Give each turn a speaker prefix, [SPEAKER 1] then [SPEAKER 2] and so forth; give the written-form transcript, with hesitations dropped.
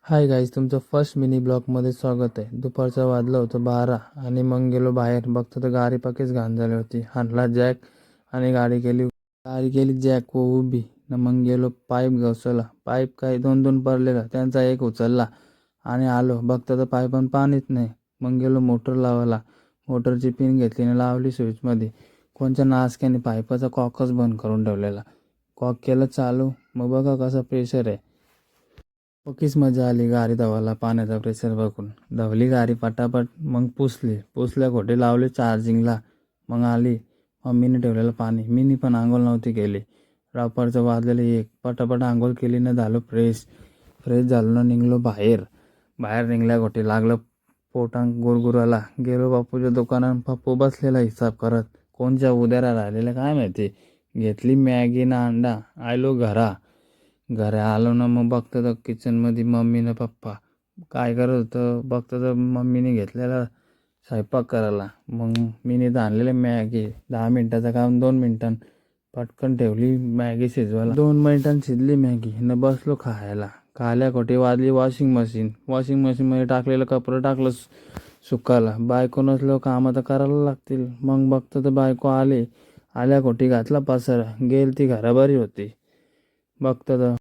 [SPEAKER 1] Hi guys, तुमचं first mini ब्लॉगमध्ये स्वागत आहे. दुपारचं वाजलं होतं 12 आणि मग गेलो बाहेर. बघतो तर गाडी पक्कीच घाण झाली होती. हाणला जॅक आणि गाडी केली जॅक व उभी न मग गेलो पाईप घसरला. पाईप काही दोन दोन पडलेला, त्यांचा एक उचलला आणि आलो. बघतो तर पाईपान पाणीच नाही. मग गेलो मोटर लावायला. मोटरची पिन घेतली आणि लावली स्विचमध्ये. कोणच्या नासक्याने पाईपाचा कॉकच बंद करून ठेवलेला. कॉक केलं चालू, मग बघा कसं प्रेशर आहे. पक्कीच मजा आली गाडी धवायला. पाण्याचा प्रेशर बघून धवली गाडी पटापट. मग पुसल्या खोटे लावले चार्जिंगला. मग आली मम्मीने ठेवलेलं पाणी. मीनी पण आंघोळ नव्हती केली. रापारचं वाजलेलं 1. पटापट आंघोळ केली न झालो फ्रेश झालो न निघलो बाहेर निघल्या खोटे लागलं पोटांग गुरगुराला. गेलो बापूच्या दुकानात. पप्पू बसलेला हिसाब करत. कोणच्या उद्यारा राहिलेल्या काय माहिती. घेतली मॅगी ना अंडा. आलो घरी आलो ना. मग बघतो तर किचनमध्ये मम्मी न पप्पा काय करत होतं. बघतो तर मम्मीने घेतलेला स्वयंपाक करायला. मग मीने तर आणलेलं मॅगी. 10 मिनटाचं काम 2 मिनटात पटकन ठेवली मॅगी शिजवायला. 2 मिनटात शिजली मॅगी न बसलो खायला. खाल्या खोटी वाजली वॉशिंग मशीनमध्ये टाकलेलं कपडं टाकलं सुकायला. बायको नसलो कामं तर करायला लागतील. मग बघतो तर बायको आल्या खोटी घातला पसारा. गेल ती घराबारी होती. बघतो तर